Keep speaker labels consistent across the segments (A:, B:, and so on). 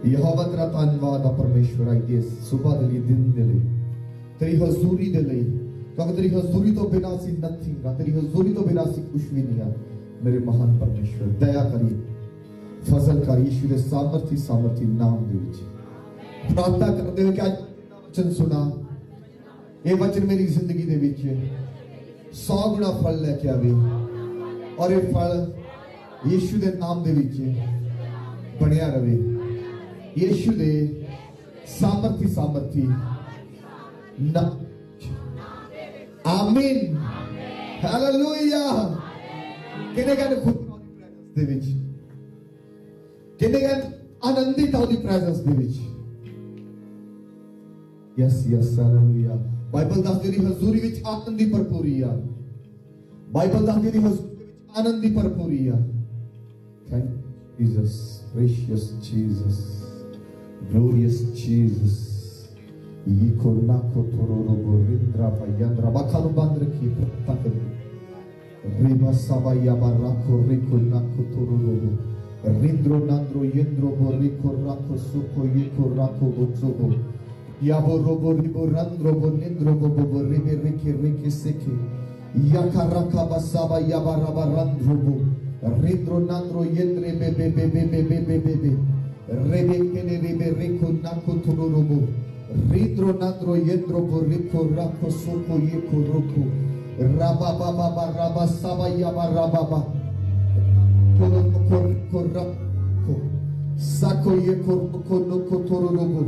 A: यहोवा तेरा धन्नवाद आ परमेश्वर आई इस सुबह दे लिए दिन दे लिए तेरी हजूरी दे लिए क्योंकि तेरी हजूरी तो बिना सी नथिंग आ तेरी हजूरी तो बिना सी कुछ भी नहीं आ मेरे महान परमेश्वर दया करी फजल कर यीशु दे सामर्थी नाम दे विच प्रार्थना करते हुए कि आज वचन सुना ये वचन मेरी जिंदगी दे विच 100 गुना फल लेके आवे और ये फल यीशु दे नाम दे विच बनया रहे यीशु दे सामर्थी नाम आमीन हालेलुया किने कहने खुद दे विच किने कहने आनंदित हो the presence they which yes hallelujah Bible दस दी हजूरी विच आनंद दी भरपूरी आ बाइबल दस दी हजूरी विच आनंद दी भरपूरी आ thank Jesus precious Jesus glorious Jesus ये कोना को थोरो रो रिंद्रा पयंद्रा बखानु बंद रखिए प्रार्थना करिए रेबा सवाया बाराको रिको नाको थोरो रो रिंद्रो नांद्रो यंद्रो बो रिको राको सुको ये को राको बोचो या बो रोबो रिबो रंद्रो बो निंद्रो बो बो रिबे रिके सेके या कराका बसावा या बाराबा रंद्रो बो रिंद्रो नांद्रो यंद्रे बे रेबे केने रिबे रिको नाको थोरो रो रिंद्रो नांद्रो यंद्रो बो रिको राको सुको ये को रोको राबा बाबा राबा सावा या बाराबा को राको साको ये को नो को थोरो रो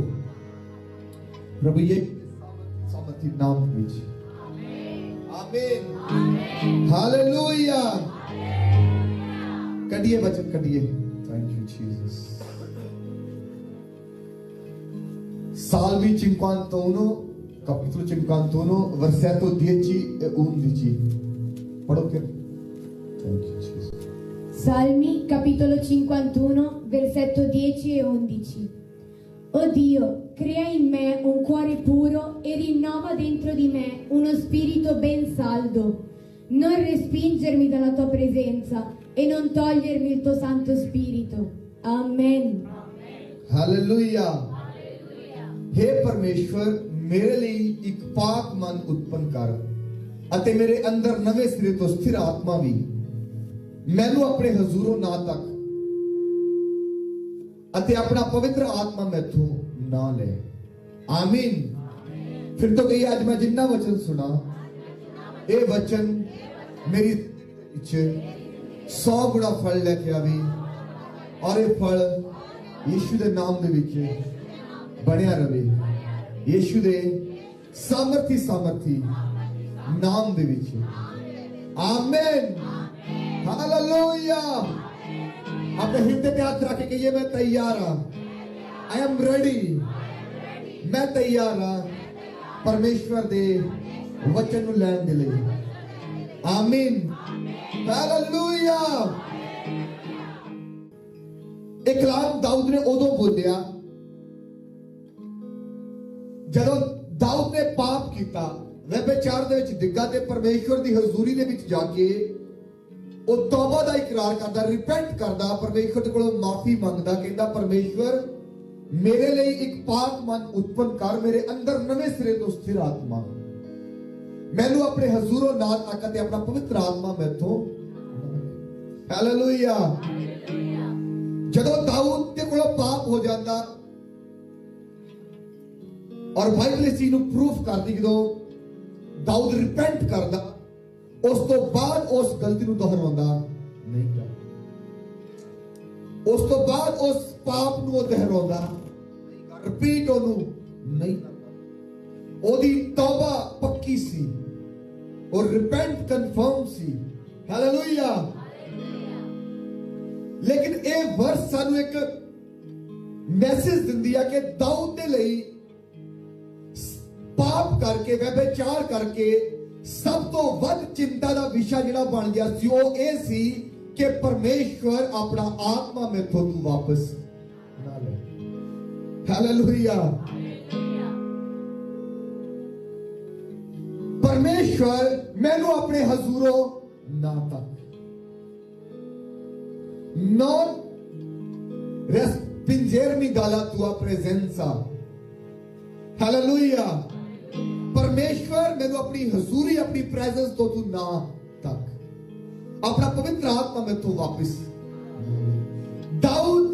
A: प्रभु ये सामर्थी नाम विच आमीन हालेलुया कडिए वचन कडिए thank you Jesus Salmi 51 capitolo 51 versetto 10 e 11 pardon che thank you Jesus
B: Salmi capitolo 51 versetto 10 e 11 O Dio, crea in me un cuore puro e rinnova dentro di me uno spirito ben saldo. Non respingermi dalla tua presenza e non togliermi il tuo Santo Spirito. Amen.
A: Hallelujah. हे परमेश्वर मेरे लिए एक पाक मन उत्पन्न कर अते मेरे अंदर नवे सिरे तो स्थिर आत्मा भी मैनू अपने हजूरों ना तक अते अपना पवित्र आत्मा मैथों ना ले आमीन फिर तो कही आज मैं जिन्ना वचन सुना ये वचन मेरी 100 गुना फल लेके आवी और ये फल यीशु दे नाम दे विच बनया रवे यीशु दे सामर्थी नाम दे विच आमीन हालेलुया अपने हृदय पे हाथ रख के ये मैं तैयार हां आई एम रेडी मैं तैयार हां परमेश्वर दे वचन नु लैन दे लई आमीन हालेलुया एक कलाम दाऊद ने उदों बोलिया ਜਦੋਂ ਦਾਊਦ ਨੇ ਪਾਪ ਕੀਤਾ ਵਿਭਾਚਾਰ ਦੇ ਵਿੱਚ ਡਿੱਗਾ ਤੇ ਪਰਮੇਸ਼ਵਰ ਦੀ ਹਜ਼ੂਰੀ ਦੇ ਵਿੱਚ ਜਾ ਕੇ ਉਹ ਤੌਬਾ ਦਾ ਇਕਰਾਰ ਕਰਦਾ ਰਿਪੈਂਟ ਕਰਦਾ ਪਰਮੇਸ਼ਵਰ ਦੇ ਕੋਲੋਂ ਮਾਫੀ ਮੰਗਦਾ ਕਹਿੰਦਾ ਪਰਮੇਸ਼ਵਰ ਮੇਰੇ ਲਈ ਇੱਕ ਪਾਕ ਮਨ ਉਤਪੰਨ ਕਰ ਮੇਰੇ ਅੰਦਰ ਨਵੇਂ ਸਿਰੇ ਤੋਂ ਸਥਿਰ ਆਤਮਾ ਮੈਨੂੰ ਆਪਣੇ ਹਜ਼ੂਰੋਂ ਨਾਲ ਤੱਕ ਤੇ ਆਪਣਾ ਪਵਿੱਤਰ ਆਤਮਾ ਮੈਥੋਂ ਹਾਲੇਲੂਇਆ ਜਦੋਂ ਦਾਊਦ ਦੇ ਕੋਲੋਂ ਪਾਪ ਹੋ ਜਾਂਦਾ और बाइबल इस चीज को प्रूफ करती कि दाऊद रिपेंट करदा उस तो बाद उस गलती को दोहराउंदा नहीं करदा उस तो बाद उस पाप को दोहराउंदा रिपीट ओनू नहीं करदा ओदी तौबा पक्की सी और रिपेंट कंफर्म सी हालेलुया लेकिन ये वर्स सानू एक मैसेज दिंदी है कि दाऊद दे लई पाप करके व्यभिचार करके सब तो वध चिंता का विषय जिहड़ा बन गया सी वो ये सी कि परमेश्वर अपना आत्मा में तू वापस ना ले हालेलुया परमेश्वर मैनू अपने हजूरों ना तक non pengermi dalla tua presenza. Hallelujah. परमेश्वर मैंने अपनी हजूरी अपनी प्रेजेंस तो तू ना तक अपना पवित्र आत्मा में तू वापस। दाऊद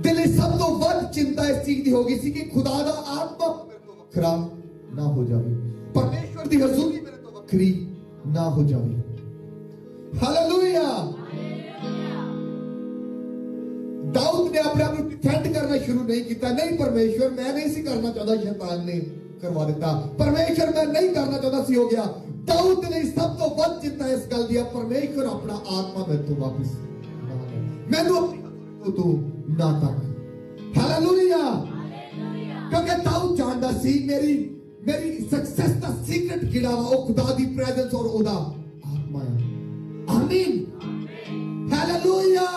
A: दिल सब तो वध चिंता इस चीज की होगी सी कि खुदा दा आत्मा मेरे तो वखरा ना हो जाए, परमेश्वर दी हजूरी मेरे तो वखरी ना हो जाए। हालेलुया। दाऊद ने अपने आप को डिफेंड करना शुरू नहीं किया, नहीं परमेश्वर मैं नहीं सी करना चाहता, शैतान ने करवा दिता, परमेश्वर मैं नहीं करना चाहता सी, हो गया। दाऊद ने सब तो वध चिंता इस गल दिया, परमेश्वर अपना आत्मा में तो वापस मैनू अपनी तू ना तक। हालेलुया। क्योंकि दाऊद जानता सी मेरी सक्सेस का सीक्रेट किड़ा वा ओ खुदा दी प्रेजेंस और ओदा आत्मा है। आमीन। हालेलुया।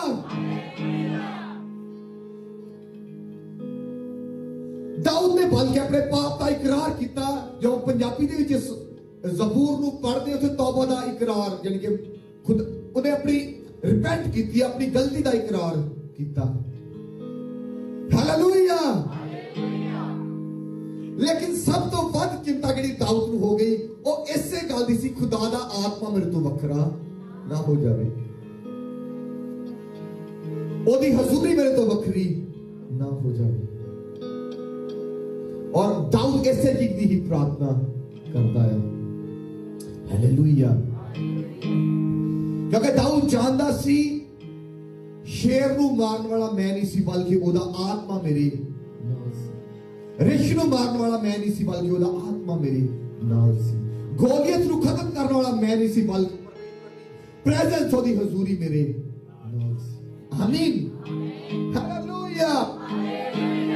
A: दाऊद ने बल्कि अपने पाप का इकरार किया, जो पंजाबी दे विच ज़बूर नूं पढ़दे उथे तौबा दा इकरार, यानी कि खुद उन्हें अपनी रिपेंट की, अपनी गलती का इकरार किया। हालेलुया। लेकिन सब तो वध चिंता जिहड़ी दाऊद नूं हो गई वो इसे गल दी सी, खुदा दा आत्मा मेरे तो वखरा ना हो जाए, ओदी हजूरी मेरे तो वखरी ना हो जाए। और दाऊद ऐसे चीज की ही प्रार्थना करता है। हालेलुया। क्योंकि दाऊद जानता सी शेर नूं मारन वाला मैं नहीं सी, बल्कि ओदा आत्मा मेरे नाल सी। रिछ नूं मारन वाला मैं नहीं सी, बल्कि ओदा आत्मा मेरे नाल सी। गोलियत नूं खत्म करने वाला मैं नहीं सी, बल्कि प्रेजेंस ओदी हजूरी मेरे नाल सी। आमीन। हालेलुया।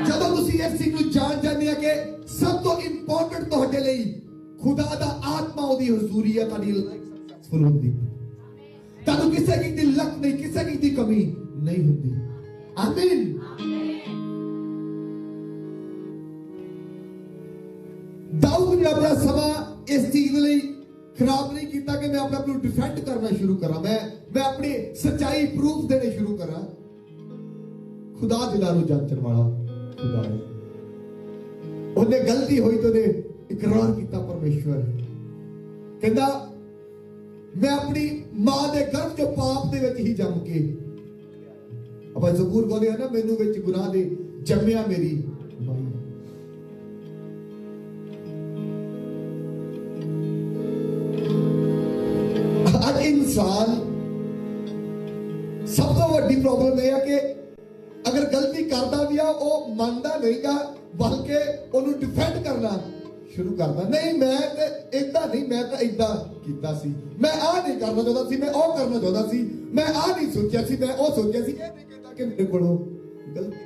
A: ਜਦੋਂ ਤੁਸੀਂ ਇਸ ਚੀਜ਼ ਨੂੰ ਜਾਣ ਜਾਂਦੇ ਆ ਕਿ ਸਭ ਤੋਂ ਇੰਪੋਰਟੈਂਟ ਤੁਹਾਡੇ ਲਈ ਖੁਦਾ ਦਾ ਆਤਮਾ ਉਹਦੀ ਹਜ਼ੂਰੀ ਹੈ, ਤੁਹਾਡੀ ਲਾਈਫ ਸਕਸੈਸਫੁਲ ਹੁੰਦੀ। ਤੁਹਾਨੂੰ ਕਿਸੇ ਚੀਜ਼ ਦੀ ਲੱਕ ਨਹੀਂ, ਕਿਸੇ ਚੀਜ਼ ਦੀ ਕਮੀ ਨਹੀਂ ਹੁੰਦੀ। ਆਮੀਨ। दाऊद ने अपना समा इस चीज ਲਈ खराब नहीं किया कि मैं अपने आप को डिफेंड करना शुरू करा, मैं अपनी सच्चाई प्रूफ देने शुरू करा। खुदा दिलां नूं जांचण वाला खुदा है। ਉਹਨੇ गलती हुई तो इकरार किया, परमेश्वर कहता मैं अपनी मां के गर्भ चो पाप दे विच ही जम के, ਆਪਾਂ ਜ਼ਬੂਰ ਬੋਲੇ ਨਾ, ਮੈਨੂੰ ਵਿੱਚ ਗੁਨਾਹ ਦੇ ਜੰਮਿਆ ਮੇਰੀ ਮਾਈ। ਅੱਜ इंसान सब तो ਵੱਡੀ प्रॉब्लम यह है कि अगर गलती करता भी आ वो मानता नहीं गा, बल्कि उन्होंने डिफेंड करना शुरू करता। नहीं मैं इदा नहीं, मैं तो इदा किया सी, मैं आ नहीं करना चाहता सी, मैं ओ करना चाहता सी, मैं आ नहीं सोचा सी, मैं ओ सोचा सी। ये नहीं कहता कि मेरे को गलती,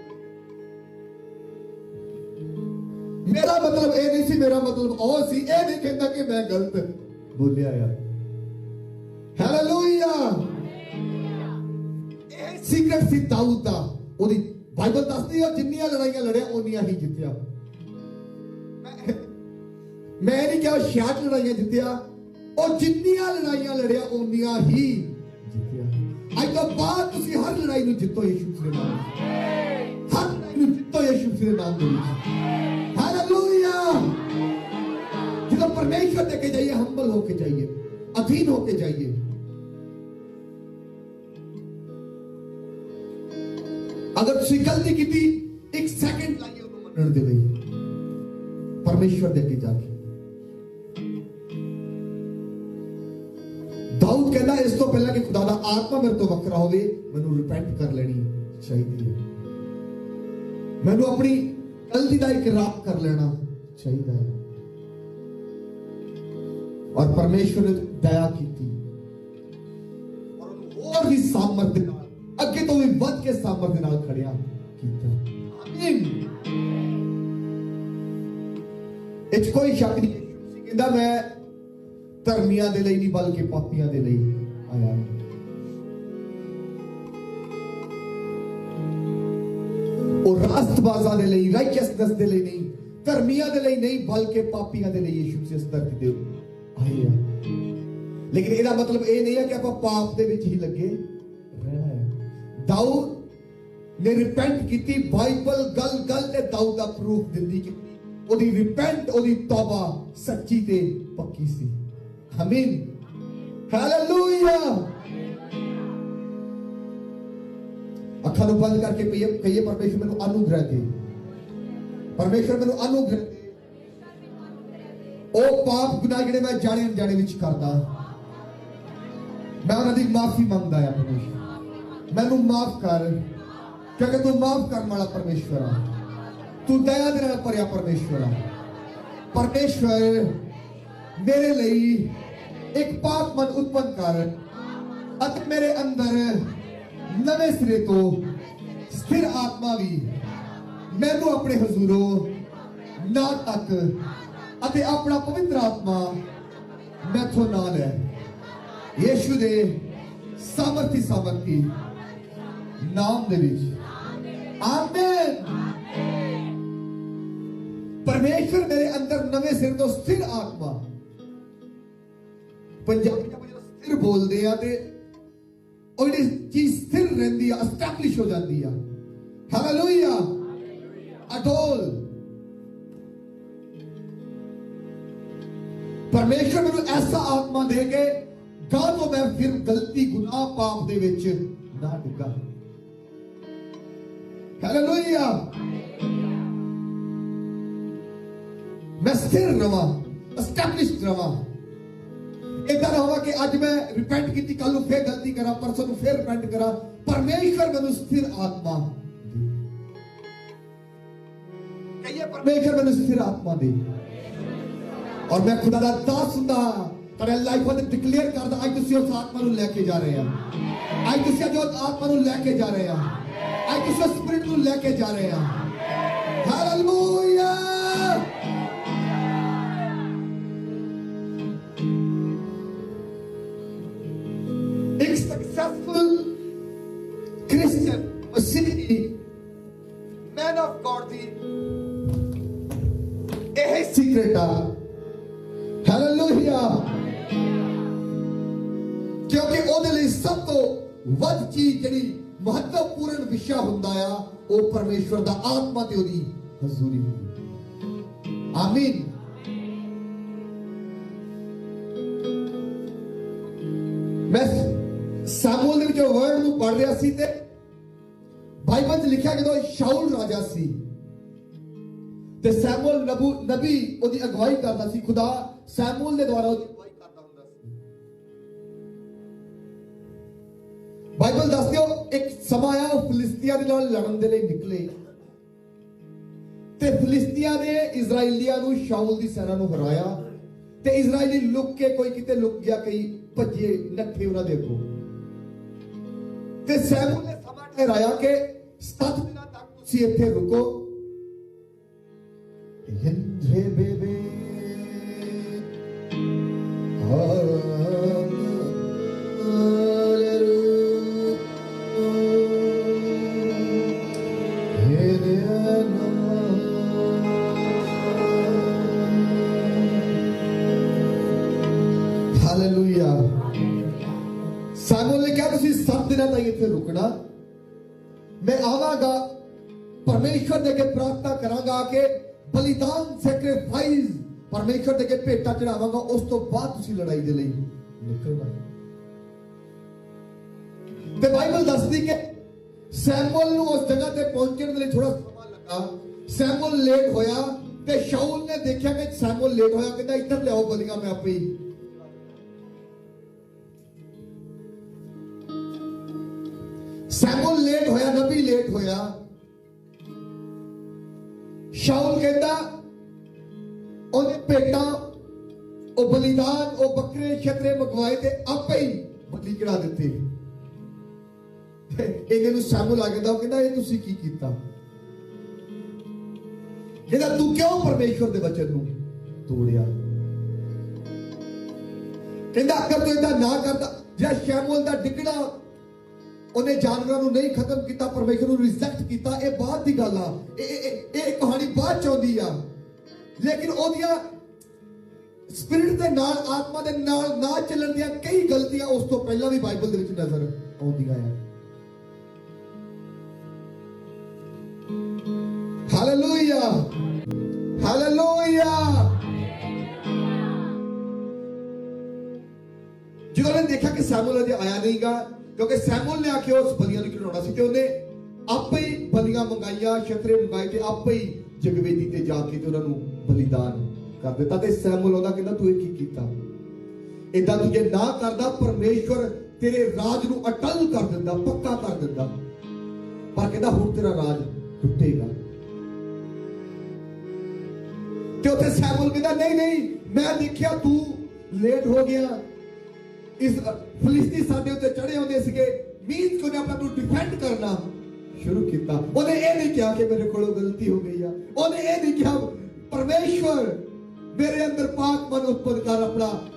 A: मेरा मतलब ये नहीं सी, मेरा मतलब ओ सी। ये नहीं कहता कि मैं गलत बोलिया यार। हालेलुया। ये सीक्रेट सी दाऊद दा। ਉਹਦੀ ਬਾਈਬਲ ਦੱਸਦੀ ਹੈ ਜਿੰਨੀਆਂ ਲੜਾਈਆਂ ਲੜਿਆ ਉਹਨੀਆਂ ਹੀ ਜਿੱਤਿਆ। ਮੈਂ ਨਹੀਂ ਕਿਹਾ 66 ਲੜਾਈਆਂ ਜਿੱਤਿਆ, ਉਹ ਜਿੰਨੀਆਂ ਲੜਾਈਆਂ ਲੜਿਆ ਉਹਨੀਆਂ ਹੀ ਜਿੱਤਿਆ। ਅੱਜ ਤੋਂ ਬਾਅਦ ਤੁਸੀਂ ਹਰ ਲੜਾਈ ਨੂੰ ਜਿੱਤੋ ਯਿਸੂ ਦੇ ਨਾਮ ਵਿੱਚ, ਹਰ ਲੜਾਈ ਨੂੰ ਜਿੱਤੋ ਯਿਸੂ ਦੇ ਨਾਮ ਵਿੱਚ। ਹਾਲੇਲੂਇਆ। ਜਦੋਂ ਪਰਮੇਸ਼ਵਰ ਦੇ ਕੇ ਜਾਈਏ, ਹੰਬਲ ਹੋ ਕੇ ਜਾਈਏ, ਅਧੀਨ ਹੋ ਕੇ ਜਾਈਏ। अगर तुसी गलती की एक सेकंड लाइए उन्हें मनण दे लई परमेश्वर दे अगे जाके। दाऊद कहता इस तो पहला कि खुदा दा आत्मा मेरे तो वखरा होवे, मैनू रिपेंट कर लेनी चाहिए, मैनू अपनी गलती दा इकरार कर लेना चाहिए। और परमेश्वर ने दया की और भी सामर्थ्य अगे तो भी वध के सामर्थ्य नाल खड़िया कीता। आमीन। इच कोई शक नहीं। कहंदा मैं धर्मियां दे लई नहीं बल्कि पापियां दे लई आया। और रास्तबाज़ां दे लई, राइचियसनेस दे लई नहीं, धर्मियां दे लई नहीं बल्कि पापियां दे लई यीशु इस धरती दे आए हैं। लेकिन इसका मतलब ये नहीं है कि आप पाप दे विच ही लगे रहना है। दाऊद ने रिपेंट की। बाइबल गल गल ते दाऊद दा प्रूफ दिंदी कि ओदी रिपेंट ओदी तौबा सच्ची ते पक्की सी। आमीन, हालेलुया। अखां नूं बंद करके कहिए परमेश्वर मैनूं अनुग्रह दे, परमेश्वर मैनूं अनुग्रह दे। ओ पाप गुनाह जिहड़े मैं जाने अनजाने विच करदा, मैं उन्हां दी माफी मंगदा आ। परमेश्वर मैनूं माफ कर, क्योंकि तू माफ करने वाला परमेश्वर आ, तू दया दे नाल भरिया परमेश्वर आ। परमेश्वर मेरे लिए एक पाक मन उत्पन्न कर अते मेरे अंदर नवे सिरे तो स्थिर आत्मा भी मैनू अपने हजूरों ना तक अते अपना पवित्र आत्मा मैथों ना ले। यीशु दे सामर्थी नाम दे विच आमीन। परमेश्वर मेरे अंदर नवे सिर तो स्थिर आत्मा, पंजाबी में स्थिर बोलते हैं ते और ये चीज स्थिर रहती है, एस्टैब्लिश हो जाती है। Hallelujah, atoll. परमेश्वर मेरे ऐसा आत्मा दे के गा तो मैं फिर गलती गुनाह पाप दे विच ना डिगा। हालेलुया, मैं स्थिर रहा, एस्टैब्लिश्ड रहा। इधर होगा कि आज मैं रिपेंट की, कल फिर गलती करा, परसों फिर रिपेंट करा। परमेश्वर मैंने स्थिर आत्मा कहिए, परमेश्वर मैंने स्थिर आत्मा दे। और मैं खुदा दा दास हुंदा तेरे लाइफ में डिक्लेयर करदा, आज तुसीं उस आत्मा नूं लेके जा रहे हैं, आज तुसीं जो आत्मा नूं लेके जा रहे हैं, आज तुसीं स्पिरिट नूं लेके जा रहे हैं। हालेलुया। एक सक्सेसफुल क्रिश्चियन मसीही मैन ऑफ गॉड दी यही सीक्रेट आ। हालेलुया, क्योंकि ओदे लिए सब तो वध चीज जिहड़ी महत्वपूर्ण विषय हुंदा आ वो परमेश्वर दा आत्मा ते ओदी हजूरी हुंदी। आमीन। मैं सामूएल दे विच वर्ड नूं पढ़ रहा सी ते बाइबल च लिखिया कि जदों शाऊल राजा सी ते सैमुअल नबी ओदी अगवाई करदा सी, खुदा सैमुअल दे द्वारा ओदी अगवाई करदा हुंदा सी। बाइबल दसदे हो एक समा आया वो फिलिस्तिया दे नाल लड़न दे लई निकले ते फिलिस्तिया ने इजराइलिया नूं शाऊल दी सेना नूं हराया ते इजराइली लुक के कोई किते लुक गया, कई भज्जे नठे उन्हां दे अगों ते सैमुअल ने समा ठहराया कि 7 दिनां तक तुसीं इत्थे रुको। Yendre bebe hallelujah. सैमुअल ने कहा तुसीं 7 दिनों तक इत्थे रुकना, मैं आवांगा परमेश्वर दे अगे प्रार्थना करांगा कि बलिदान सैक्रिफाइस परमेश्वर दे अगे भेटा चढ़ावांगा, उस तो बाद तुसीं लड़ाई दे लई निकलना। ते बाइबल दसदी कि सैमुअल नूं उस जगह ते पहुंचण दे लई थोड़ा समा लगा। सैमुअल लेट होया ते शाऊल ने देखिया कि सैमुअल लेट होया, कहंदा इधर लियाओ बलियां, मैं आपे ही। सैमुअल लेट होया, नबी लेट होया। शाऊल कहता ओदे भेटां ओ बलिदान ओ बकरे छतरे मंगवाए ते आपे ही बलि चढ़ा दित्ते। इहदे नूं सैमुअल आ गया, कहंदा ये तुसीं की कीता? कहंदा तू क्यों परमेश्वर दे वचन नूं तोड़िया? कहंदा अगर तू इदां ना करदा, जे शैमुएल दा डिगड़ा उन्हें जानवरों को नहीं खत्म किया, परमेश्वर को रिजेक्ट किया, ये बाद की गल आ, ये कहानी बाद चौंदी आ। लेकिन ओदियां स्पिरिट दे नाल आत्मा दे नाल ना चलण दियां कई गलतियां उस तो पहला भी बाइबल दे विच नजर आउंदियां आ। Hallelujah, hallelujah. जिन्होंने देखा कि सैमुअल अजे आया नहीं गा, क्योंकि सैमुअल ने आके उस बलियां ਨੂੰ ਖਿਡਾਉਣਾ ਸੀ ਤੇ ਉਹਨੇ ਆਪੇ ਹੀ ਬਲੀਆਂ ਮੰਗਾਈਆਂ, ਸ਼ਤਰੇ ਮੰਗਾਏ ਤੇ ਆਪੇ ਹੀ ਜਗਵੇਦੀ ਤੇ ਜਾ ਕੇ ਤੇ ਉਹਨਾਂ ਨੂੰ ਬਲੀਦਾਨ ਕਰ ਦਿੱਤਾ। ਤੇ ਸੈਮੂਅਲ ਉਹਦਾ ਕਹਿੰਦਾ ਤੂੰ ਇਹ ਕੀ ਕੀਤਾ? ਇਦਾਂ ਤੂੰ ਜੇ ਨਾ ਕਰਦਾ ਪਰਮੇਸ਼ਵਰ ਤੇਰੇ ਰਾਜ ਨੂੰ ਅਟਲ ਕਰ ਦਿੰਦਾ, ਪੱਕਾ ਕਰ ਦਿੰਦਾ, ਪਰ ਕਹਿੰਦਾ ਹੁਣ ਤੇਰਾ ਰਾਜ ਟੁੱਟੇਗਾ। ਤੇ ਉੱਥੇ ਸੈਮੂਅਲ ਕਹਿੰਦਾ ਨਹੀਂ ਨਹੀਂ, ਮੈਂ ਦੇਖਿਆ ਤੂੰ ਲੇਟ ਹੋ ਗਿਆ, ਇਸ ਫਲਿਸਤੀ ਸਾਡੇ ਉੱਤੇ ਚੜੇ ਹੁੰਦੇ ਸੀਗੇ, ਮੀਨਸ ਕਿ ਉਹਨੇ ਆਪਣਾ ਨੂੰ ਡਿਫੈਂਡ ਕਰਨਾ शुरू किया। ਉਹਨੇ ਇਹ ਨਹੀਂ ਕਿਹਾ ਕਿ ਮੇਰੇ ਕੋਲੋਂ ਗਲਤੀ ਹੋ ਗਈ ਆ, ਉਹਨੇ ਇਹ ਨਹੀਂ ਕਿਹਾ ਪਰਮੇਸ਼ਵਰ ਮੇਰੇ ਅੰਦਰ ਪਾਕ ਮਨ ਉਤਪन्न ਕਰ,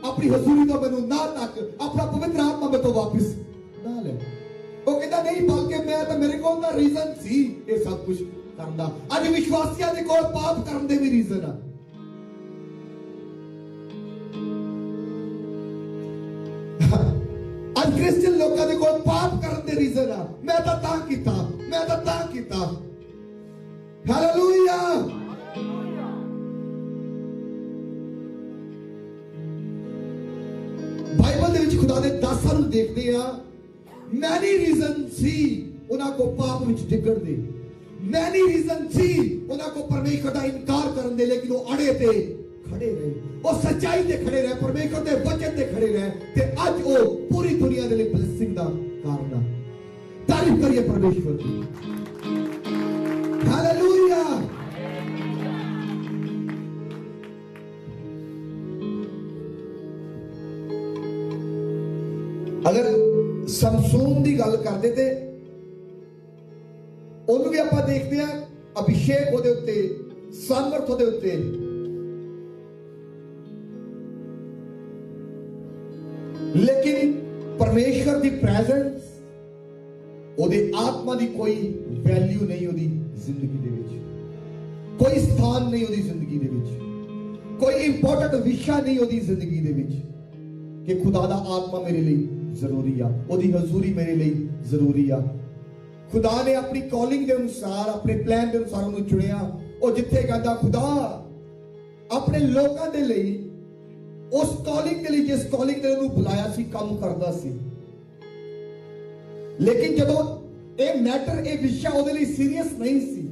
A: ਆਪਣੀ ਹਜ਼ੂਰੀ ਤੋਂ ਮੈਨੂੰ ਨਾ ਤੱਕ, ਆਪਣਾ ਪਵਿੱਤਰ ਆਤਮਾ ਮੈਨੂੰ ਵਾਪਿਸ ਨਾ ਲੈ। ਉਹ ਕਹਿੰਦਾ ਨਹੀਂ, ਬਲਕਿ ਮੈਂ ਤਾਂ ਮੇਰੇ ਕੋਲ ਤਾਂ ਰੀਜ਼ਨ ਸੀ ਇਹ ਸਭ ਕੁਝ ਕਰਨ ਦਾ। ਅੱਜ ਵਿਸ਼ਵਾਸੀਆਂ ਦੇ ਕੋਲ ਪਾਪ ਕਰਨ ਦੇ ਵੀ ਰੀਜ਼ਨ ਆ। ਅੱਜ ਕ੍ਰਿਸਚੀਅਨ ਲੋਕਾਂ ਦੇ ਕੋਲ ਪਾਪ ਕਰਨ ਦੇ ਰੀਜ਼ਨ ਆ। ਮੈਂ ਤਾਂ ਕੀਤਾ, ਮੈਂ ਤਾਂ ਕੀਤਾ। ਹਾਲੇਲੂਇਆ। ਬਾਈਬਲ ਦੇ ਵਿੱਚ ਖੁਦਾ ਦੇ ਦਾਸਾਂ ਨੂੰ ਦੇਖਦੇ ਆ, ਮੈਨੀ ਰੀਜ਼ਨ ਸੀ ਉਹਨਾਂ ਕੋ ਪਾਪ ਵਿੱਚ ਡਿੱਗਣ ਦੇ, ਮੈਨੀ ਰੀਜ਼ਨ ਸੀ ਉਹਨਾਂ ਕੋ ਪਰਮੇਸ਼ਰ ਦਾ ਇਨਕਾਰ ਕਰਨ ਦੇ, ਲੇਕਿਨ ਉਹ ਅੜੇ ਤੇ खड़े रहे, वो सच्चाई से खड़े रहे, परमेश्वर के वचन से खड़े रहे ते आज वो पूरी दुनिया के लिए ब्लेसिंग दा कारण है। तारीफ करिए परमेश्वर की। हालेलुया। अगर समसून की गल करते थे, ਉਹਨੂੰ ਵੀ ਆਪਾਂ ਦੇਖਦੇ ਆ, ਅਭਿਸ਼ੇਕ ਉਹਦੇ ਉੱਤੇ, ਸਾਮਰਥ ਉਹਦੇ ਉੱਤੇ, लेकिन परमेश्वर की प्रेजेंस, ओदे आत्मा की कोई वैल्यू नहीं ओदी जिंदगी दे विच, कोई स्थान नहीं ओदी जिंदगी दे विच, कोई इंपॉर्टेंट विषय नहीं ओदी जिंदगी दे विच कि खुदा दा आत्मा मेरे लिए जरूरी आ, ओदी हजूरी मेरे लिए जरूरी आ। खुदा ने अपनी कॉलिंग के अनुसार, अपने प्लान के अनुसार उन्हें चुनिया। और जिथे कहता खुदा अपने लोगों के लिए उस कॉलिंग के लिए, जिस कॉलिंग ने उन्हें बुलाया सी, काम करता सी। लेकिन जब ये मैटर, ये विषय ਉਹਦੇ ਲਈ सीरियस नहीं सी,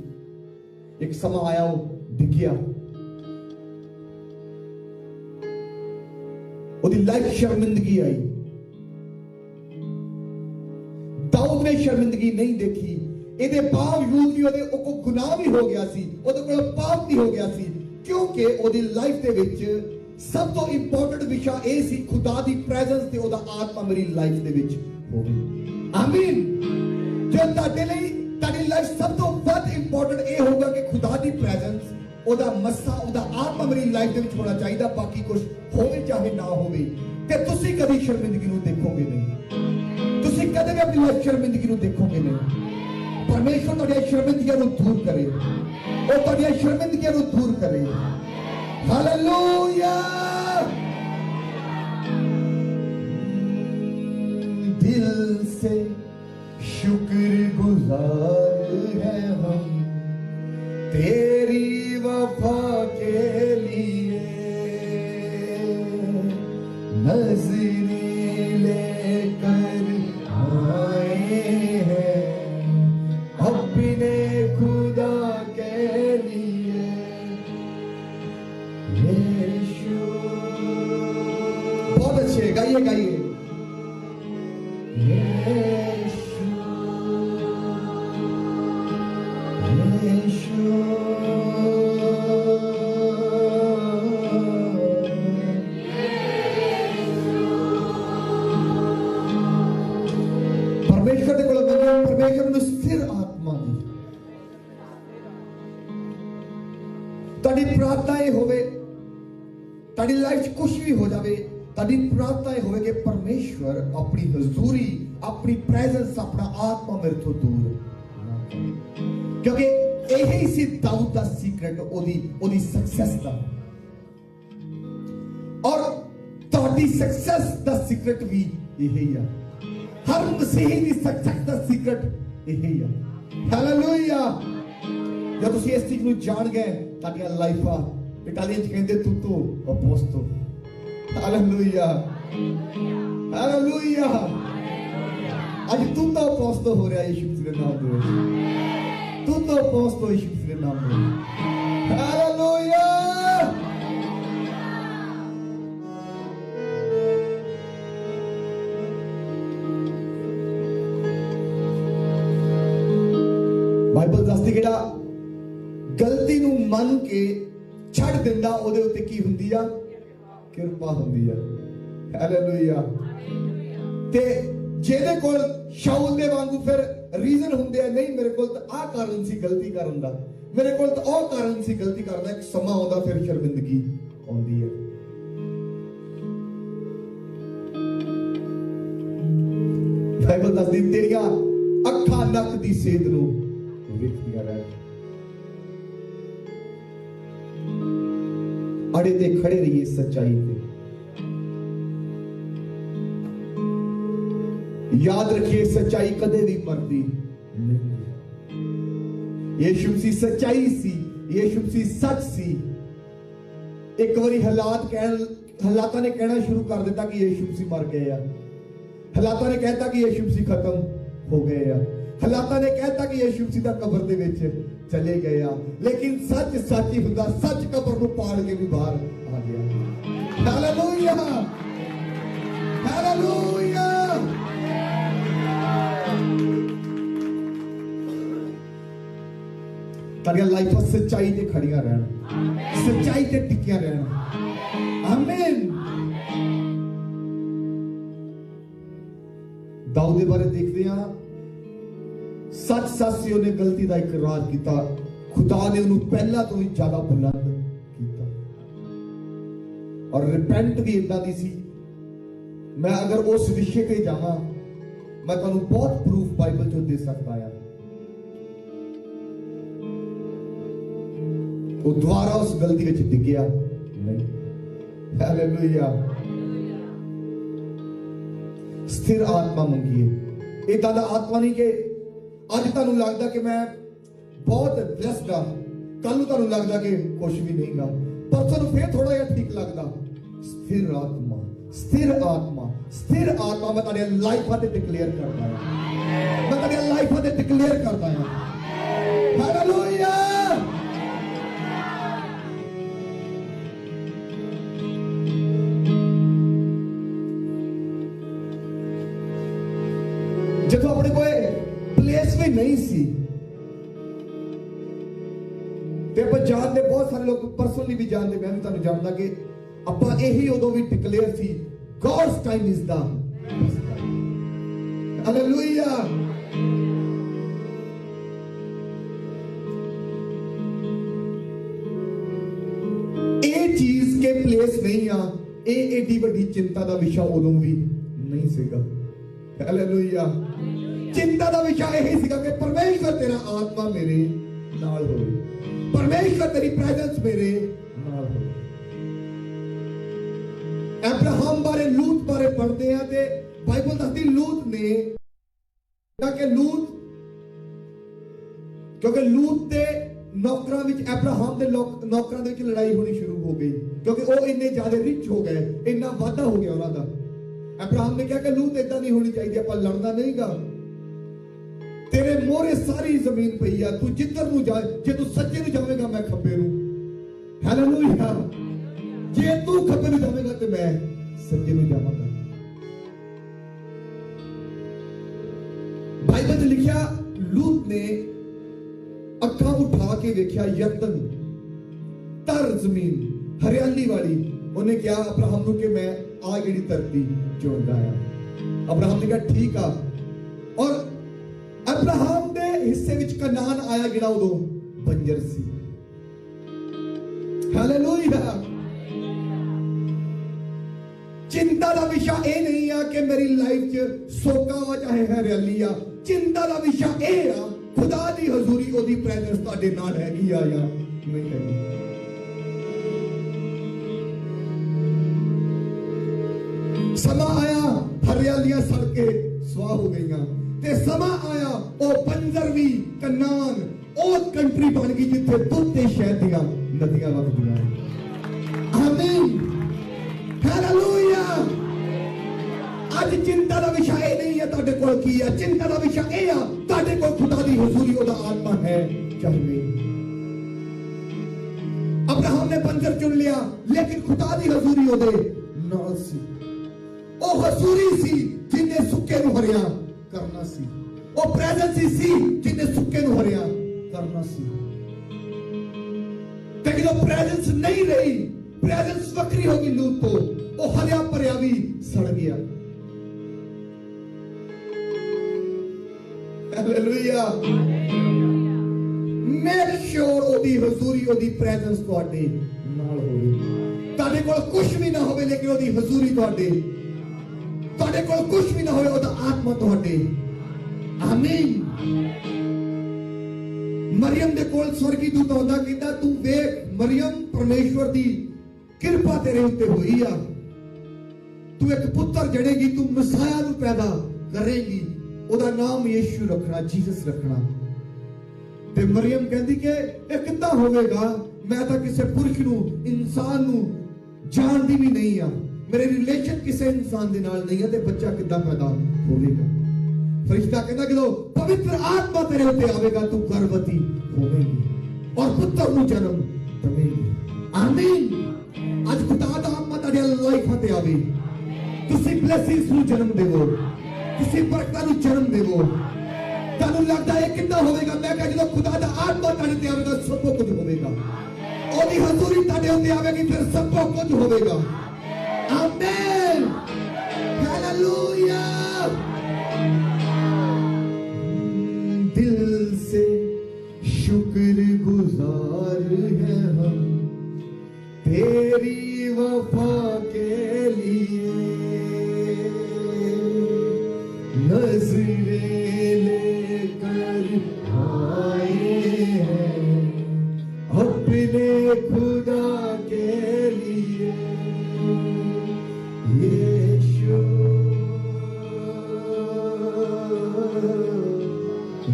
A: एक समा आया वो डिग्या, ਉਹਦੀ लाइफ शर्मिंदगी आई। दाऊद ने शर्मिंदगी नहीं देखी, ਇਹਦੇ ਬਾਵਜੂਦ ਵੀ ਉਹਦੇ ਕੋ ਗੁਨਾਹ ਵੀ ਹੋ ਗਿਆ ਸੀ, ਉਹਦੇ ਕੋਲ ਪਾਪ ਵੀ ਹੋ ਗਿਆ ਸੀ, ਕਿਉਂਕਿ ਉਹਦੀ ਲਾਈਫ ਦੇ ਵਿੱਚ सब तो इंपॉर्टेंट विषय यह सी खुदा की प्रेजेंस ते ओदा आत्मा मेरी लाइफ दे विच होवे। आमीन। जो ताडे लई ताडी लाइफ सब तो वध इंपॉर्टेंट ये होगा कि खुदा की प्रेजेंस, ओदा मस्सा, ओदा आत्मा मेरी लाइफ दे विच होना चाहिए, बाकी कुछ होवे चाहे ना होवे। ते तुसी कभी शर्मिंदगी नूं देखोगे नहीं, तुसी कदे भी अपनी लाइफ शर्मिंदगी नूं देखोगे नहीं। परमेश्वर तुहाडी शर्मिंदगी नूं दूर करे, ओ तुहाडी शर्मिंदगी नूं दूर करे। हालेलुया। दिल से शुक्रगुजार है हम तेरी वफा के लिए, नजरें लेकर आए हैं अपने खुदा के लिए। बहुत अच्छे, गाइए गाइए। परमेश्वर के कोल परमेश्वर ने स्थिर आत्मा दी। ताड़ी प्रार्थना ये होवे, ताड़ी लाइफ कुछ भी हो जावे, ताड़ी प्रार्थना ये होवे कि परमेश्वर अपनी हजूरी, अपनी प्रेजेंस, अपना आत्मा मेरे तो दूर ना करे। क्योंकि यही सी दाऊद का सीक्रेट, ओदी सक्सेस का, और ताड़ी सक्सेस का सीक्रेट भी यही है। हर मसीही की सक्सेस का सीक्रेट यही है। हालेलुया। जब तुसीं इस चीज नूं जान गए ताडियां लाइफां इटालियन च कहंदे tutto a posto hallelujah hallelujah आज tutto a posto हो रहा है यीशु मसीह के नाम में tutto a posto यीशु मसीह के नाम में हालेलुया बाइबल दसदी कि गलती नूं मन के छड़ दिंदा ओदे उत्ते की हुंदी आ किरपा हुंदी आ हालेलुया ते जेदे कोल शाऊल दे वांगू फिर रीजन हुंदे आ नहीं मेरे कोल तो आ कारण सी गलती करन दा मेरे कोल तो ओ कारण सी गलती करन दा एक समा आउंदा फिर शर्मिंदगी आउंदी है बाइबल दसदी तेरियां अखां नक दी सेध नूं वेखदियां रह अड़े ते खड़े रहिए सच्चाई पे याद रखिए सच्चाई कदे भी मरदी नहीं यीशु मसीह सच्चाई सी यीशु मसीह सच सी एक बारी हालातां ने कहना शुरू कर दिता कि यीशु मसीह मर गए हालातां ने कहता कि यीशु मसीह खत्म हो गए हालातां ने कहता कि यीशु मसीह दा कब्र दे विच चले गए लेकिन सच सच ही हुंदा सच कब्र नूं पाड़ के भी बाहर आ गया हालेलुया हालेलुया तारियां लाइफ सच्चाई ते खड़ियां रहन सच्चाई ते टिकियां रहन आमीन दाऊद दे बारे देखदे हां सच सच से उन्हें गलती का इकरार किया खुदा ने उन्हें पहला तो भी ज्यादा बुलंद किया और रिपेंट भी इदा दी सी मैं अगर उस विषय पे जावा मैं तुहानू बहुत प्रूफ बाइबल चो दे सकता है वो दोबारा उस गलती विच डिग्या नहीं हालेलुया स्थिर आत्मा मंगिए इदा दा आत्मा नहीं कि आज तुहानू लगदा कि मैं बहुत ब्लेस्ड हाँ कल नूं तुहानू लगदा कि कुछ भी नहीं गा परसों नूं फिर थोड़ा जिहा ठीक लगदा स्थिर आत्मा स्थिर आत्मा स्थिर आत्मा मैं तुहाडी लाइफ ते डिक्लेयर करदा हां मैं तुहाडी लाइफ ते डिक्लेयर करदा हां हालेलुया जब अपने कोई प्लेस भी नहीं सी ते आप जानते बहुत सारे लोग पर्सनली भी जानते मैं भी तुहानू जानदा कि आपां यही उदों भी डिक्लेयर सी God's time is the hallelujah ये चीज के प्लेस नहीं आ ये एडी बड़ी चिंता का विषय उदों भी नहीं सीगा हालेलुया चिंता का विषय यही सीगा कि परमेश्वर तेरा आत्मा मेरे नाल होवे परमेश्वर तेरी प्रेजेंस मेरे नाल होवे अब्राहम बारे लूत बारे पढ़ते हैं ते बाइबल दसदी लूत ने कि लूत क्योंकि लूत दे नौकरां विच अब्राहम दे नौकरां दे विच लड़ाई होनी शुरू हो गई क्योंकि वो इन्ने ज्यादा रिच हो गए इन्ना वादा हो गया उन्हां दा अब्राहम ने कहा कि लूत इदा नहीं होनी चाहिए आप लड़ना नहीं गा तेरे मोरे सारी जमीन पई है तू जिधर नूं जाए जे तू सज्जे नूं जावेगा मैं खब्बे नूं हालेलुया जे तू खब्बे नूं जावेगा ते मैं सज्जे नूं जावांगा बाइबल में लिखा लूत ने अखां उठा के देखा यरदन तर जमीन हरियाली वाली उन्हें कहा अब्राहम नूं कि मैं आ जिहड़ी धरती चुनदा आ अब्राहम ने कहा ठीक आ और अब्राहम दे हिस्से विच कनान आया जिहड़ा उदों बंजर सी हालेलुया चिंता का विषय यह नहीं है कि मेरी लाइफ च सोका वा चाहे हरियाली आ चिंता का विषय यह आ खुदा दी हजूरी ओदी प्रेजेंस तुहाडे नाल हैगी आ या नहीं हैगी समा आया हरियालियां सड़ के स्वाह हो गई ते समा आया ओ बंजर भी कनान ਉਹ ਕੰਟਰੀ ਬਣ ਗਈ ਜਿੱਥੇ ਦੁੱਧ ਤੇ ਸ਼ਹਿਦ ਦੀਆਂ ਨਦੀਆਂ ਵਗਦੀਆਂ ਨੇ। ਆਮੀਨ, ਹਾਲੇਲੂਇਆ। ਅੱਜ ਚਿੰਤਾ ਦਾ ਵਿਸ਼ਾ ਇਹ ਨਹੀਂ ਹੈ ਤੁਹਾਡੇ ਕੋਲ ਕੀ ਹੈ, ਚਿੰਤਾ ਦਾ ਵਿਸ਼ਾ ਇਹ ਆ ਤੁਹਾਡੇ ਕੋਲ ਖੁਦਾ ਦੀ ਹਜ਼ੂਰੀ, ਉਹਦਾ ਆਤਮਾ ਹੈ ਚਾਹੇ ਨਹੀਂ। अब्राहम ने बंजर चुन लिया, लेकिन खुदा दी हजूरी ओदे नाल सी। ओ हजूरी सी जिन्ने सुक्के नु हरिया करना सी, ओ प्रेजेंस सी जिन्ने सुक्के नु हरिया करना सी। ते जो प्रेजेंस नहीं रही, प्रेजेंस वक्री होगी लूत तो ओ हरिया भरिया भी सड़ गया। हालेलुया। मेक श्योर ओदी हजूरी, ओदी प्रेजेंस ਤੁਹਾਡੇ ਨਾਲ ਹੋਵੇ। ਤੁਹਾਡੇ ਕੋਲ ਕੁਝ ਵੀ ਨਾ ਹੋਵੇ, ਲੇਕਿਨ ਉਹਦੀ ਹਜ਼ੂਰੀ ਤੁਹਾਡੇ ਕੋਲ ਕੁਝ ਵੀ ਨਾ ਹੋਵੇ, ਉਹਦਾ ਆਤਮਾ ਤੁਹਾਡੇ। ਆਮੀਨ। ਮਰੀਮ ਦੇ ਕੋਲ ਸਵਰਗੀ ਦੂਤ ਆਉਂਦਾ, ਕਹਿੰਦਾ ਤੂੰ ਵੇਖ ਮਰੀਮ, ਪਰਮੇਸ਼ਵਰ ਦੀ ਕਿਰਪਾ ਤੇਰੇ ਉੱਤੇ ਹੋਈ ਆ, ਤੂੰ ਇੱਕ ਪੁੱਤਰ ਜੜੇਗੀ, ਤੂੰ ਮਸਾਇਆ ਨੂੰ ਪੈਦਾ ਕਰੇਗੀ, ਉਹਦਾ ਨਾਮ ਯੀਸ਼ੂ ਰੱਖਣਾ, ਜੀਸਸ ਰੱਖਣਾ। ਤੇ ਮਰੀਮ ਕਹਿੰਦੀ ਕਿ ਇਹ ਕਿੱਦਾਂ ਹੋਵੇਗਾ, ਮੈਂ ਤਾਂ ਕਿਸੇ ਪੁਰਖ ਨੂੰ, ਇਨਸਾਨ ਨੂੰ ਜਾਣਦੀ ਵੀ ਨਹੀਂ ਆ, ਮੇਰੇ ਰਿਲੇਸ਼ਨ ਕਿਸੇ ਇਨਸਾਨ ਦੇ ਨਾਲ ਨਹੀਂ ਹੈ, ਤੇ ਬੱਚਾ ਕਿੱਦਾਂ ਪੈਦਾ ਹੋਵੇਗਾ। ਫਰਿਸ਼ਤਾ ਕਹਿੰਦਾ ਜਦੋਂ ਪਵਿੱਤਰ ਆਤਮਾ ਤੇਰੇ ਉੱਤੇ ਆਵੇਗਾ, ਤੂੰ ਗਰਭਵਤੀ ਹੋਵੇਗੀ ਔਰ ਪੁੱਤਰ ਨੂੰ ਜਨਮ ਦੇਵੇਗੀ। ਆਮੀਨ। ਅੱਜ ਖੁਦਾ ਦਾ ਆਤਮਾ ਤੁਹਾਡੀ ਲਾਈਫ ਤੇ ਆਵੇ, ਤੁਸੀਂ ਬਲੇਸਿੰਗਸ ਨੂੰ ਜਨਮ ਦੇਵੋ, ਤੁਸੀਂ ਬਰਕਤਾਂ ਨੂੰ ਜਨਮ ਦੇਵੋ। ਤੁਹਾਨੂੰ ਲੱਗਦਾ ਹੈ ਕਿੰਨਾ ਹੋਵੇਗਾ, ਮੈਂ ਕਹਾਂ ਜਦੋਂ ਖੁਦਾ ਦਾ ਆਤਮਾ ਤੁਹਾਡੇ ਤੇ ਆਵੇਗਾ, ਸਭ ਕੁਝ ਹੋਵੇਗਾ। ਉਹਦੀ ਹਜ਼ੂਰੀ ਤੁਹਾਡੇ ਉੱਤੇ ਆਵੇਗੀ, ਫਿਰ ਸਭ ਕੁਝ ਹੋਵੇਗਾ। ਆਮੀਨ, ਹਾਲੇਲੂਇਆ। दिल से शुक्रगुजार हैं हम तेरी वफा के लिए, नजरें लेकर आए हैं अपने खुदा के लिए। यीशु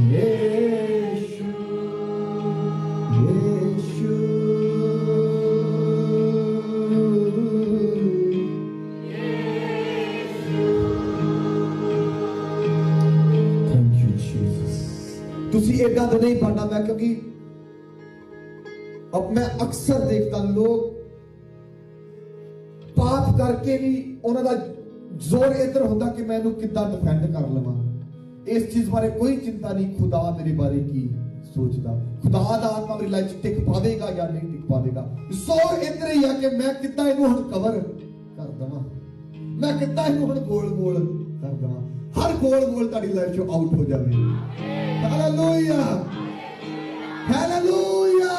A: यीशु यीशु थैंक यू जीसस। तुसी एदा तो नहीं पढ़ना मैं, क्योंकि अब मैं अक्सर देखता लोग पाप करके भी उन्होंने जोर इधर होता कि मैं कितना डिफेंड कर लवां। इस चीज बारे कोई चिंता नहीं, खुदा मेरे बारे की सोचता, खुदा दा आत्मा मेरी लाइफ टिक पावेगा या नहीं टिक पावेगा। जोर इधर ही है कि मैं कितना इनू हुण कवर कर दवां, मैं कितना इनू हुण गोल गोल कर दवां, हर गोल गोल ताड़ी लाइफ चो आउट हो जावे। Hallelujah hallelujah.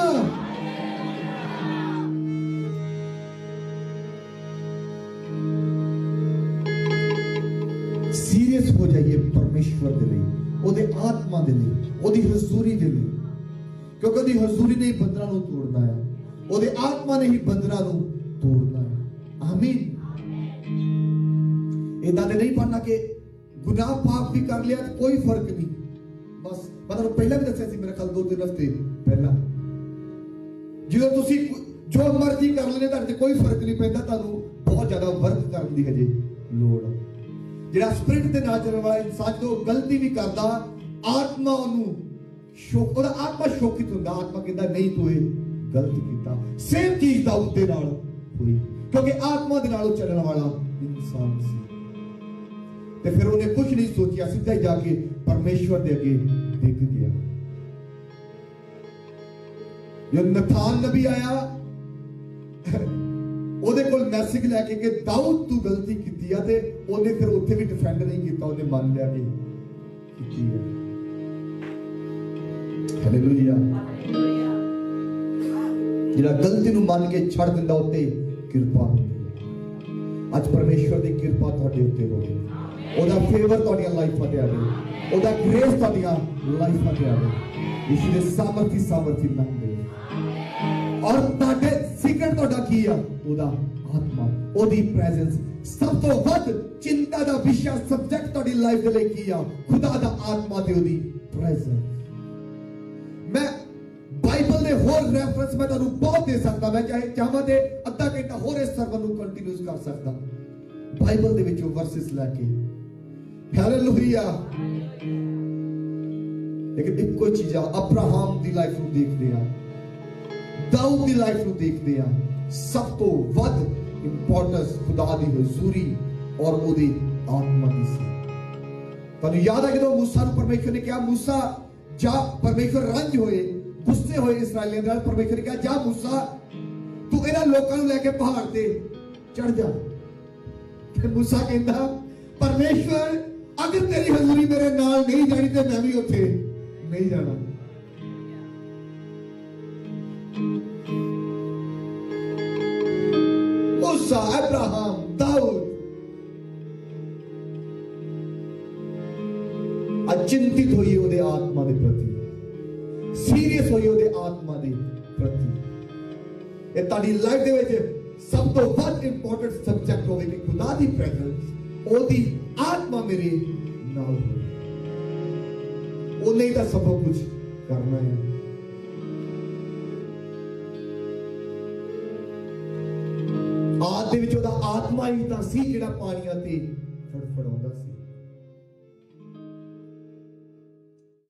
A: सीरियस हो जाइए परमेश्वर दे लिए, ओदे आत्मा दे लिए, ओदी हजूरी दे लिए, क्योंकि ओदी हजूरी ने ही बंदरा नू तोड़ना है, ओदे आत्मा ने ही बंदरा नू तोड़ना है। आमीन। इदा दे नहीं पढ़ना कि गुनाह पाप भी कर लिया तो कोई फर्क नहीं, बस मतलब पहले भी दस्या सी मेरे ख्याल 2-3 हफ्ते पहला, जो तुसी जो मर्जी कर लेने तां कोई फर्क नहीं पैंदा, तानू बहुत ज्यादा वर्क करन दी हजे लोड़। ਜਿਹੜਾ ਸਪਿਰਿਟ ਦੇ ਨਾਲ ਚੱਲਣ ਵਾਲਾ ਇਨਸਾਨ ਜਦੋਂ ਗਲਤੀ ਵੀ ਕਰਦਾ, ਆਤਮਾ ਉਹਨੂੰ ਸ਼ੋਕ, ਉਹਦਾ ਆਤਮਾ ਸ਼ੋਕਿਤ ਹੁੰਦਾ, ਆਤਮਾ ਕਹਿੰਦਾ ਨਹੀਂ ਤੂੰ ਇਹ ਗਲਤ ਕੀਤਾ। ਸੇਮ ਚੀਜ਼ ਦਾਊਦ ਦੇ ਨਾਲ ਹੋਈ, ਕਿਉਂਕਿ ਆਤਮਾ ਦੇ ਨਾਲ ਉਹ ਚੱਲਣ ਵਾਲਾ ਇਨਸਾਨ ਸੀ। ਤੇ ਫਿਰ ਉਹਨੇ ਕੁਝ ਨਹੀਂ ਸੋਚਿਆ, ਸਿੱਧਾ ਹੀ ਜਾ ਕੇ ਪਰਮੇਸ਼ਵਰ ਦੇ ਅੱਗੇ ਡਿੱਗ ਗਿਆ। ਜਦੋਂ ਨਥਾਨ ਨਬੀ ਆਇਆ ਉਹਦੇ ਕੋਲ ਮੈਸੇਜ ਲੈ ਕੇ ਕਿ ਦਾਊਦ ਤੂੰ ਗਲਤੀ ਕੀਤੀ ਆ, ਤੇ ਉਹਨੇ ਫਿਰ ਉੱਥੇ ਵੀ ਡਿਫੈਂਡ ਨਹੀਂ ਕੀਤਾ, ਉਹਨੇ ਮੰਨ ਲਿਆ ਕਿ ਕੀਤੀ ਹੈ। ਹਾਲੇਲੂਇਆ। ਜਿਹੜਾ ਗਲਤੀ ਨੂੰ ਮੰਨ ਕੇ ਛੱਡ ਦਿੰਦਾ ਉੱਤੇ ਕਿਰਪਾ ਹੁੰਦੀ ਹੈ। ਅੱਜ ਪਰਮੇਸ਼ਵਰ ਦੀ ਕਿਰਪਾ ਤੁਹਾਡੇ ਉੱਤੇ ਹੋਵੇ, ਉਹਦਾ ਫੇਵਰ ਤੁਹਾਡੀਆਂ ਲਾਈਫਾਂ ਤੇ ਆਵੇ, ਉਹਦਾ ਗ੍ਰੇਸ ਤੁਹਾਡੀਆਂ ਲਾਈਫਾਂ ਤੇ ਆਵੇ। ਯਿਸੂ ਦੇ ਸਾਮਰਥੀ ਨਾਮ ਦੇ ਔਰ ਤੁਹਾਡੇ ਸੀਕ੍ਰੇਟ ਤੁਹਾਡਾ ਕੀ ਆ? ਉਹਦਾ ਆਤਮਾ, ਉਹਦੀ ਪ੍ਰੈਜ਼ੈਂਸ। ਸਭ ਤੋਂ ਵੱਧ ਚਿੰਤਾ ਦਾ ਵਿਸ਼ਾ ਸਬਜੈਕਟ ਤੁਹਾਡੀ ਲਾਈਫ ਦੇ ਲਈ ਕੀ ਆ? ਖੁਦਾ ਦਾ ਆਤਮਾ ਤੇ ਉਹਦੀ ਪ੍ਰੈਜ਼ੈਂਸ। ਮੈਂ होर रेफरेंस मैं तुहानू बहुत दे सकता, मैं चाहे चाहां ते अद्धा घंटा होर इस सर्वन नू कंटिन्यूस कर सकता बाइबल दे विचों वर्सेस लैके। हालेलुया। लेकिन एक कोई चीज अब्राहम दी लाइफ नू देखदे आ, दाऊद दी लाइफ नू देखदे आ, सब तो वध इंपॉर्टेंस खुदा दी हुजूरी और ओदी आत्मा दी सी। तुहानू याद है कि मूसा नू परमेश्वर ने कहा, मूसा जा, परमेश्वर रंज होए, गुस्से होए इसराइलियों नाल, परमेश्वर ने कहा जा मूसा तू इन्हां लोकां नू लेके पहाड़ ते चढ़ जा। ते मूसा कहंदा परमेश्वर अगर तेरी हजूरी मेरे नाल नहीं जानी ते मैं भी उत्थे नहीं जाना। मूसा, अब्राहम, दाऊद अचिंतित होइए ओदे आत्मा दे प्रति, सीरियस होइए ओदे आत्मा दे प्रति। ये ताड़ी लाइफ दे विच सब तो वध इंपॉर्टेंट सब्जेक्ट होवे कि खुदा दी प्रेजेंस, ओदी आत्मा मेरे नाल होवे, ओने ही तां सब कुछ करना है। आद दे विच ओदा आत्मा ही तां सी जिहड़ा पानियां ते फड़फड़ाउंदा सी।